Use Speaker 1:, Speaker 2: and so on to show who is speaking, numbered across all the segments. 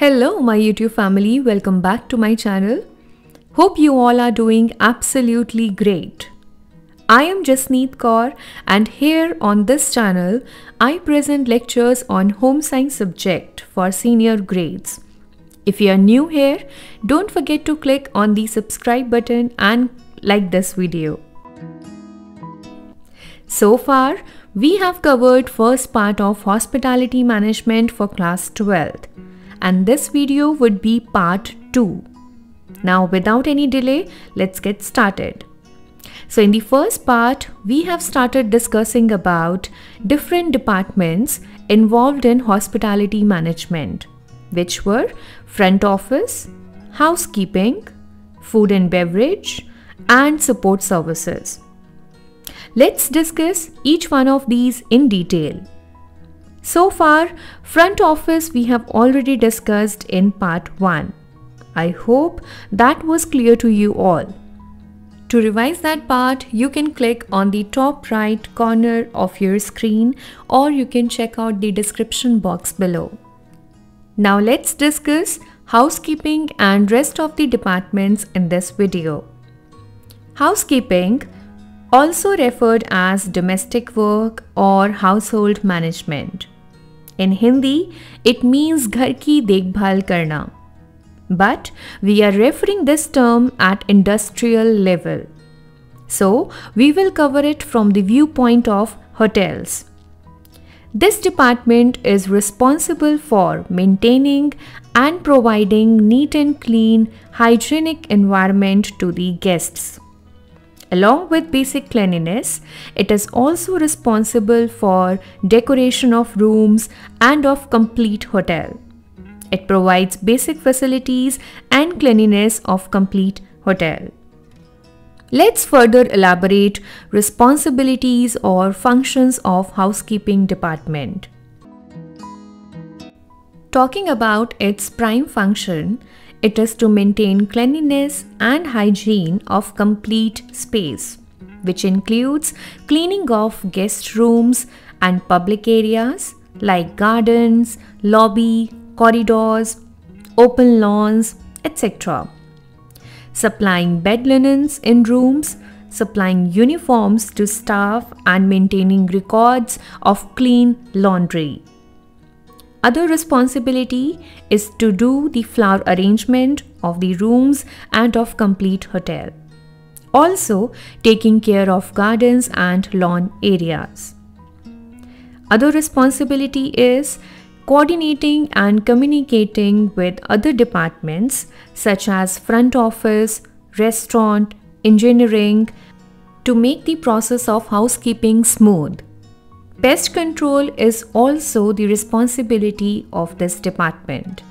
Speaker 1: Hello my YouTube family, welcome back to my channel. Hope you all are doing absolutely great. I am Jasneet Kaur and here on this channel, I present lectures on home science subject for senior grades. If you are new here, don't forget to click on the subscribe button and like this video. So far, we have covered first part of hospitality management for class 12th. And this video would be part 2. Now without any delay, let's get started. So in the first part, we have started discussing about different departments involved in hospitality management, which were front office, housekeeping, food and beverage, and support services. Let's discuss each one of these in detail. So far, front office we have already discussed in part 1. I hope that was clear to you all. To revise that part, you can click on the top right corner of your screen or you can check out the description box below. Now let's discuss housekeeping and rest of the departments in this video. Housekeeping, also referred as domestic work or household management. In Hindi, it means घर की देखभाल करना. But we are referring this term at industrial level. So, we will cover it from the viewpoint of hotels. This department is responsible for maintaining and providing neat and clean, hygienic environment to the guests. Along with basic cleanliness, it is also responsible for decoration of rooms and of complete hotel. It provides basic facilities and cleanliness of complete hotel. Let's further elaborate responsibilities or functions of housekeeping department. Talking about its prime function, it is to maintain cleanliness and hygiene of complete space, which includes cleaning of guest rooms and public areas like gardens, lobby, corridors, open lawns, etc. Supplying bed linens in rooms, supplying uniforms to staff and maintaining records of clean laundry. Other responsibility is to do the flower arrangement of the rooms and of complete hotel. Also, taking care of gardens and lawn areas. Other responsibility is coordinating and communicating with other departments such as front office, restaurant, engineering to make the process of housekeeping smooth. Pest control is also the responsibility of this department.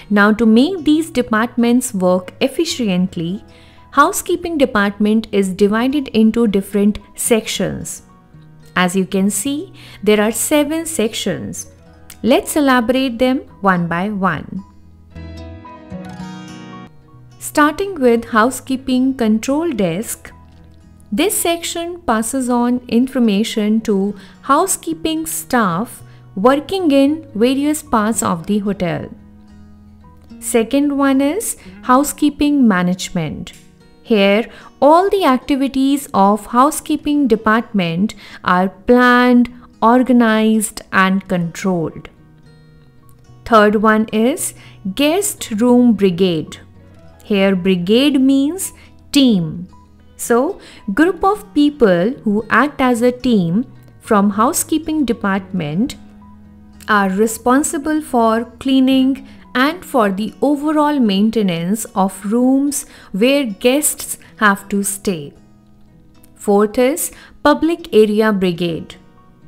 Speaker 1: Now, to make these departments work efficiently, housekeeping department is divided into different sections. As you can see, there are 7 sections. Let's elaborate them one by one. Starting with housekeeping control desk, this section passes on information to housekeeping staff working in various parts of the hotel. Second one is housekeeping management. Here, all the activities of housekeeping department are planned, organized and controlled. Third one is guest room brigade. Here, brigade means team. So, group of people who act as a team from housekeeping department are responsible for cleaning and for the overall maintenance of rooms where guests have to stay. Fourth is public area brigade.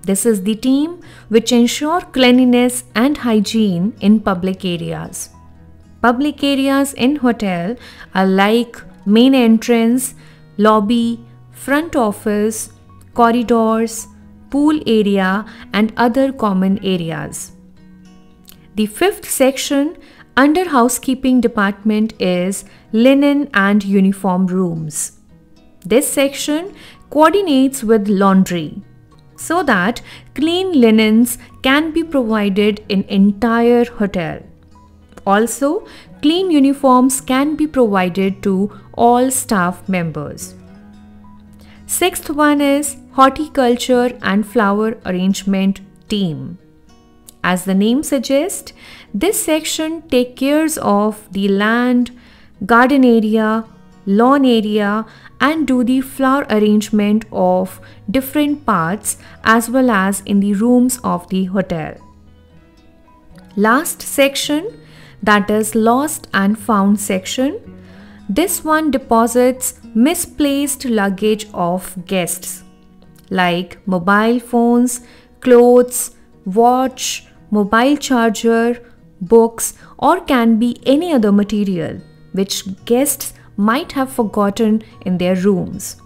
Speaker 1: This is the team which ensure cleanliness and hygiene in public areas. Public areas in hotel are like main entrance, lobby, front office, corridors, pool area and other common areas. The 5th section under housekeeping department is linen and uniform rooms. This section coordinates with laundry so that clean linens can be provided in entire hotel. Also, clean uniforms can be provided to all staff members. Sixth one is horticulture and flower arrangement team. As the name suggests, this section takes care of the land, garden area, lawn area and do the flower arrangement of different parts as well as in the rooms of the hotel. Last section, that is lost and found section. This one deposits misplaced luggage of guests like mobile phones, clothes, watch, mobile charger, books or can be any other material which guests might have forgotten in their rooms,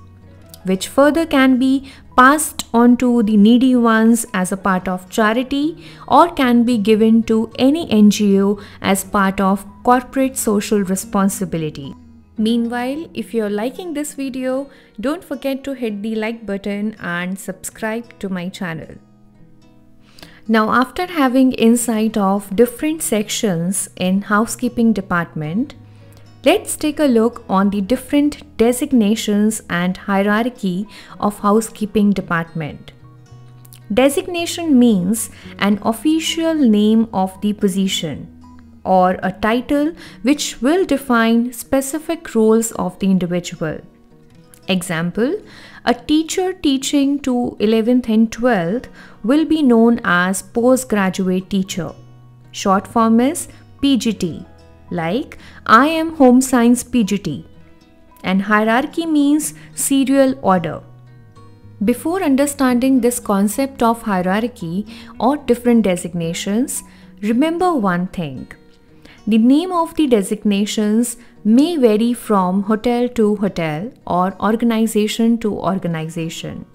Speaker 1: which further can be passed on to the needy ones as a part of charity or can be given to any NGO as part of corporate social responsibility. Meanwhile, if you're liking this video, don't forget to hit the like button and subscribe to my channel. Now, after having insight of different sections in housekeeping department, let's take a look on the different designations and hierarchy of housekeeping department. Designation means an official name of the position or a title which will define specific roles of the individual. Example, a teacher teaching to 11th and 12th will be known as postgraduate teacher. Short form is PGT. Like, I am Home Science PGT. And hierarchy means serial order. Before understanding this concept of hierarchy or different designations, remember one thing. The name of the designations may vary from hotel to hotel or organization to organization.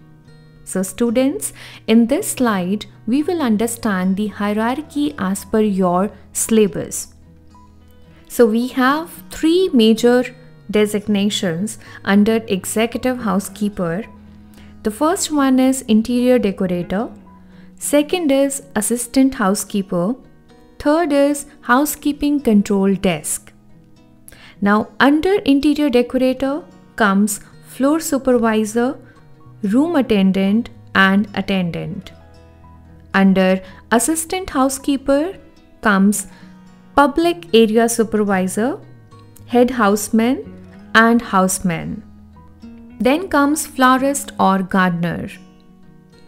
Speaker 1: So students, in this slide, we will understand the hierarchy as per your syllabus. So we have three major designations under executive housekeeper. The first one is interior decorator, second is assistant housekeeper, third is housekeeping control desk. Now under interior decorator comes floor supervisor, room attendant and attendant. Under assistant housekeeper comes public area supervisor, head houseman and houseman. Then comes florist or gardener.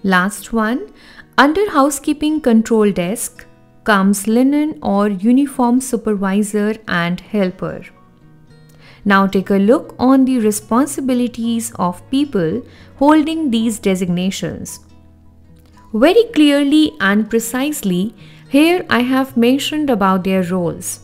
Speaker 1: Last one, under housekeeping control desk comes linen or uniform supervisor and helper. Now take a look on the responsibilities of people holding these designations. Very clearly and precisely, here I have mentioned about their roles.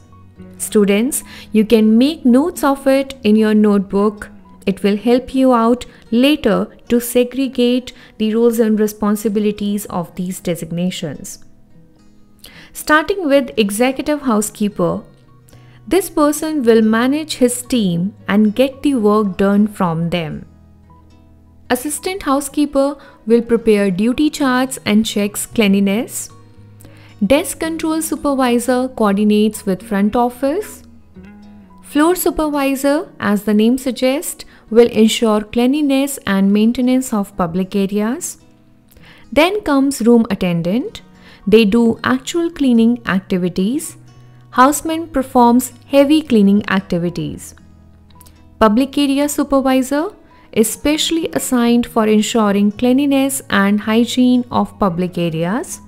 Speaker 1: Students, you can make notes of it in your notebook. It will help you out later to segregate the roles and responsibilities of these designations. Starting with executive housekeeper, this person will manage his team and get the work done from them. Assistant housekeeper will prepare duty charts and checks cleanliness. Desk control supervisor coordinates with front office. Floor supervisor, as the name suggests, will ensure cleanliness and maintenance of public areas. Then comes room attendant. They do actual cleaning activities. Houseman performs heavy cleaning activities. Public area supervisor is specially assigned for ensuring cleanliness and hygiene of public areas.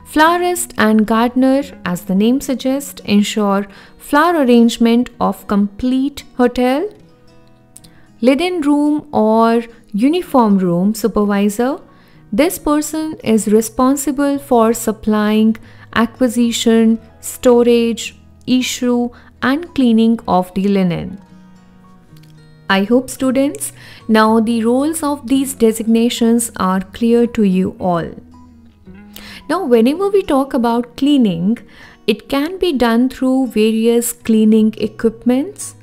Speaker 1: Florist and gardener, as the name suggests, ensure flower arrangement of complete hotel. Linen room or uniform room supervisor, this person is responsible for supplying acquisition, storage, issue and cleaning of the linen. I hope students, now the roles of these designations are clear to you all. Now whenever we talk about cleaning, it can be done through various cleaning equipments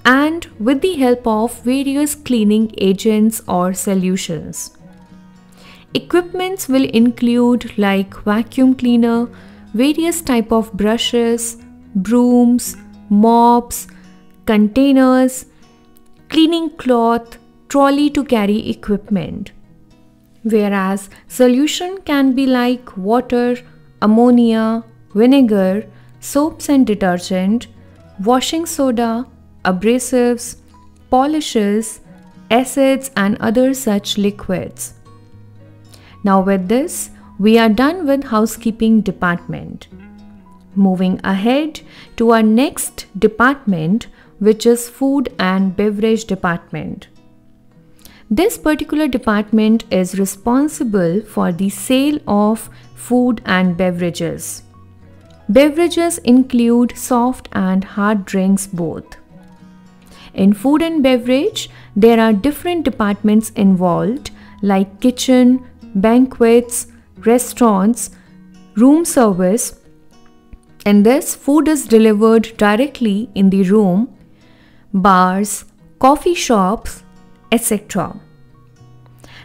Speaker 1: and with the help of various cleaning agents or solutions. Equipments will include like vacuum cleaner, various type of brushes, brooms, mops, containers, cleaning cloth, trolley to carry equipment. Whereas solution can be like water, ammonia, vinegar, soaps and detergent, washing soda, abrasives, polishes, acids and other such liquids. Now with this, we are done with housekeeping department. Moving ahead to our next department, which is food and beverage department. This particular department is responsible for the sale of food and beverages. Beverages include soft and hard drinks both. In food and beverage, there are different departments involved like kitchen, banquets, restaurants, room service. In this, food is delivered directly in the room, bars, coffee shops, etc.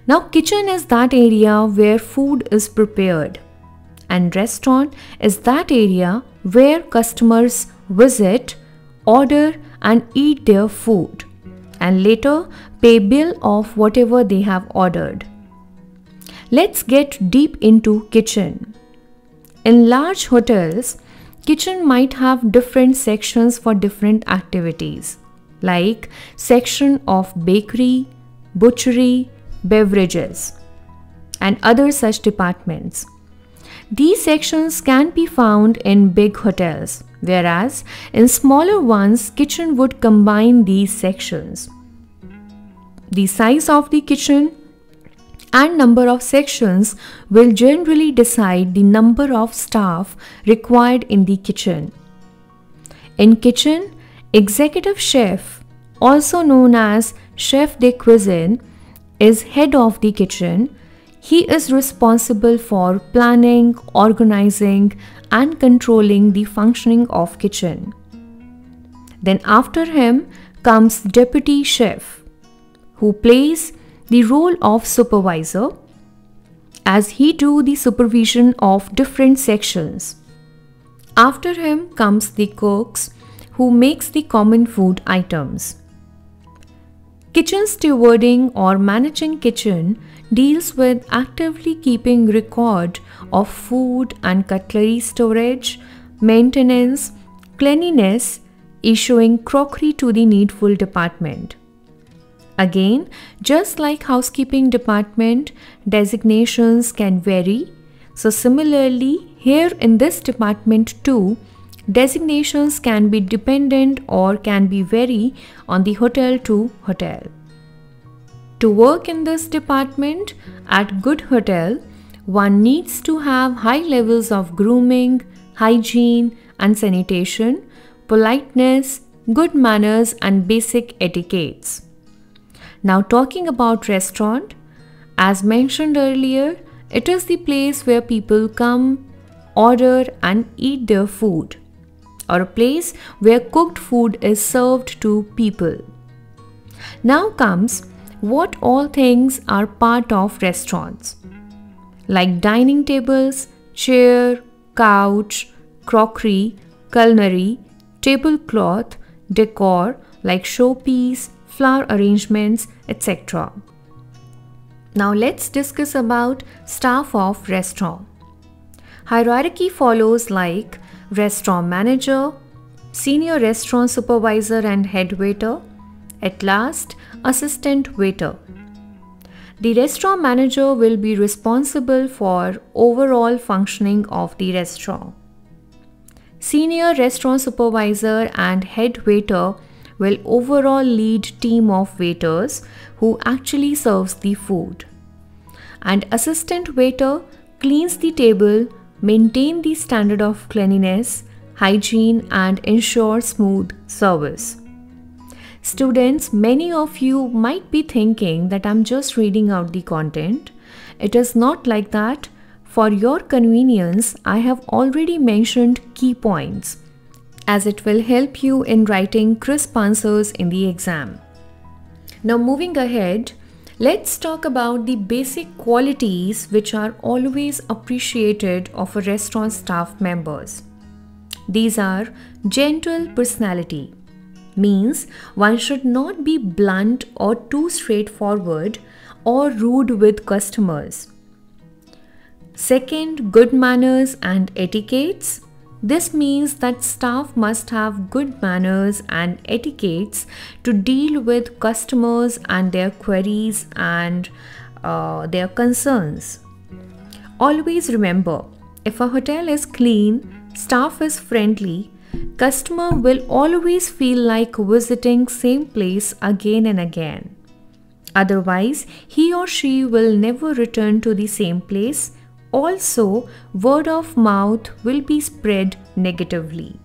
Speaker 1: Now, kitchen is that area where food is prepared, and restaurant is that area where customers visit, order and eat their food, and later pay bill of whatever they have ordered. Let's get deep into kitchen. In large hotels, kitchen might have different sections for different activities, like section of bakery, butchery, beverages, and other such departments. These sections can be found in big hotels, whereas in smaller ones, kitchen would combine these sections. The size of the kitchen and number of sections will generally decide the number of staff required in the kitchen. In kitchen, executive chef, also known as chef de cuisine, is head of the kitchen. He is responsible for planning, organizing, and controlling the functioning of kitchen. Then after him comes deputy chef, who plays the role of supervisor, as he do the supervision of different sections. After him comes the cooks, who makes the common food items. Kitchen stewarding or managing kitchen deals with actively keeping record of food and cutlery storage, maintenance, cleanliness, issuing crockery to the needful department. Again, just like housekeeping department, designations can vary. So similarly, here in this department too, designations can be dependent or can be vary on the hotel to hotel. To work in this department at good hotel, one needs to have high levels of grooming, hygiene and sanitation, politeness, good manners and basic etiquettes. Now talking about restaurant, as mentioned earlier, it is the place where people come, order and eat their food, or a place where cooked food is served to people. Now comes what all things are part of restaurants, like dining tables, chair, couch, crockery, culinary, tablecloth, decor like showpiece, flower arrangements, etc. Now let's discuss about staff of restaurant. Hierarchy follows like restaurant manager, senior restaurant supervisor and head waiter, at last assistant waiter. The restaurant manager will be responsible for overall functioning of the restaurant. Senior restaurant supervisor and head waiter will overall lead team of waiters who actually serves the food. And assistant waiter cleans the table, maintain the standard of cleanliness, hygiene and ensure smooth service. Students, many of you might be thinking that I'm just reading out the content. It is not like that. For your convenience, I have already mentioned key points, as it will help you in writing crisp answers in the exam. Now moving ahead, let's talk about the basic qualities which are always appreciated of a restaurant staff members. These are gentle personality, means one should not be blunt or too straightforward or rude with customers. Second, good manners and etiquettes. This means that staff must have good manners and etiquettes to deal with customers and their queries and their concerns. Always remember, if a hotel is clean, staff is friendly, customer will always feel like visiting same place again and again. Otherwise, he or she will never return to the same place. Also, word of mouth will be spread negatively.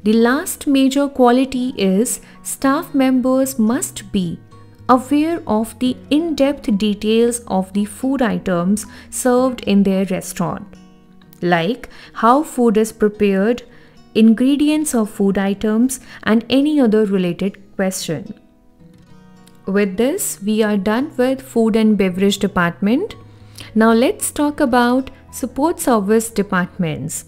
Speaker 1: The last major quality is staff members must be aware of the in-depth details of the food items served in their restaurant, like how food is prepared, ingredients of food items, and any other related question. With this, we are done with food and beverage department. Now let's talk about support service departments.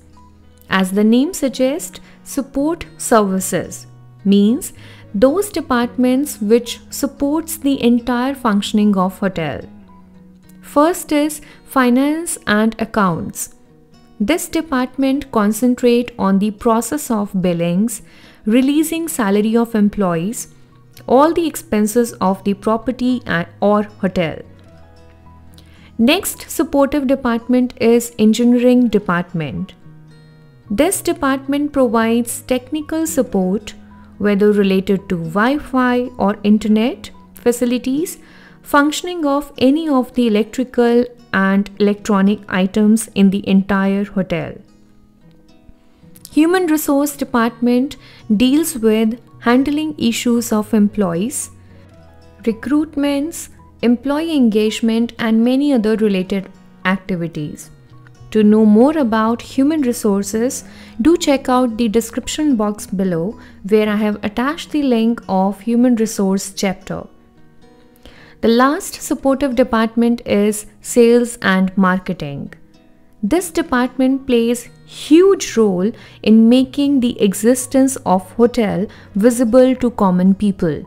Speaker 1: As the name suggests, support services means those departments which supports the entire functioning of hotel. First is finance and accounts. This department concentrate on the process of billings, releasing salary of employees, all the expenses of the property or hotel. Next supportive department is engineering department. This department provides technical support whether related to Wi-Fi or internet facilities, functioning of any of the electrical and electronic items in the entire hotel. Human resource department deals with handling issues of employees, recruitments, employee engagement, and many other related activities. To know more about human resources, do check out the description box below where I have attached the link of human resource chapter. The last supportive department is sales and marketing. This department plays huge role in making the existence of hotel visible to common people.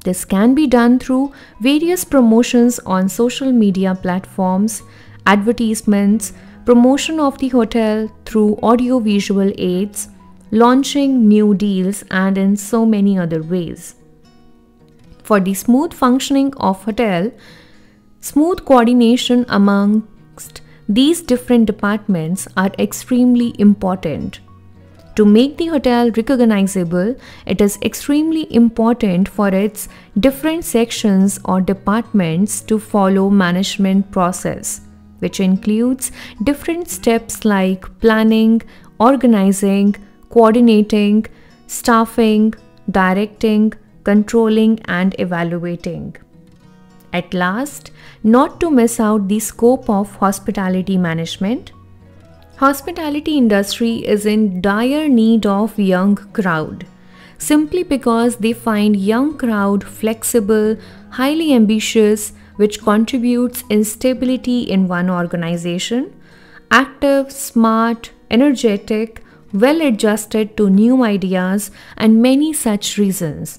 Speaker 1: This can be done through various promotions on social media platforms, advertisements, promotion of the hotel through audio-visual aids, launching new deals, and in so many other ways. For the smooth functioning of hotel, smooth coordination amongst these different departments are extremely important. To make the hotel recognizable, it is extremely important for its different sections or departments to follow management process, which includes different steps like planning, organizing, coordinating, staffing, directing, controlling, and evaluating. At last, not to miss out the scope of hospitality management. Hospitality industry is in dire need of young crowd, simply because they find young crowd flexible, highly ambitious, which contributes in stability in one organization, active, smart, energetic, well adjusted to new ideas, and many such reasons.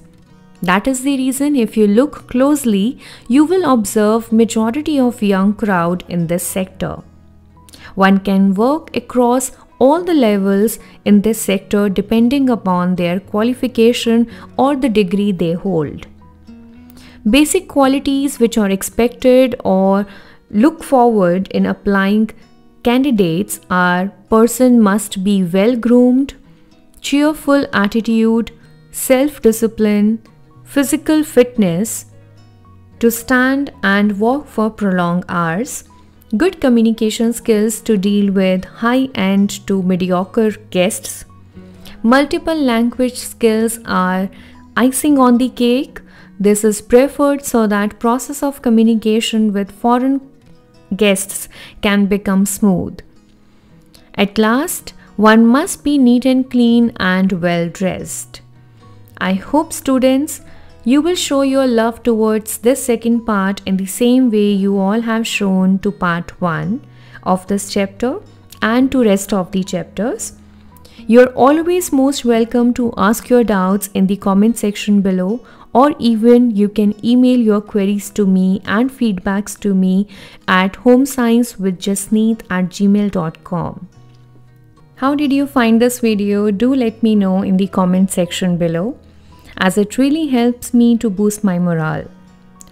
Speaker 1: That is the reason if you look closely, you will observe majority of young crowd in this sector. One can work across all the levels in this sector depending upon their qualification or the degree they hold. Basic qualities which are expected or look forward in applying candidates are: person must be well groomed, cheerful attitude, self-discipline, physical fitness, to stand and walk for prolonged hours, good communication skills to deal with high-end to mediocre guests. Multiple language skills are icing on the cake. This is preferred so that process of communication with foreign guests can become smooth. At last, one must be neat and clean and well dressed. I hope students, you will show your love towards this second part in the same way you all have shown to part 1 of this chapter and to rest of the chapters. You're always most welcome to ask your doubts in the comment section below, or even you can email your queries to me and feedbacks to me at homesciencewithjasneet@gmail.com. How did you find this video? Do let me know in the comment section below, as it really helps me to boost my morale.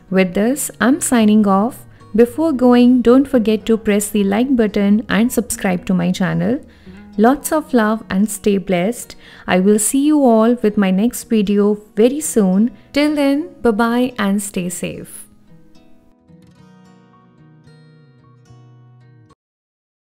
Speaker 1: With this, I'm signing off. Before going, don't forget to press the like button and subscribe to my channel. Lots of love and stay blessed. I will see you all with my next video very soon. Till then, bye bye and stay safe.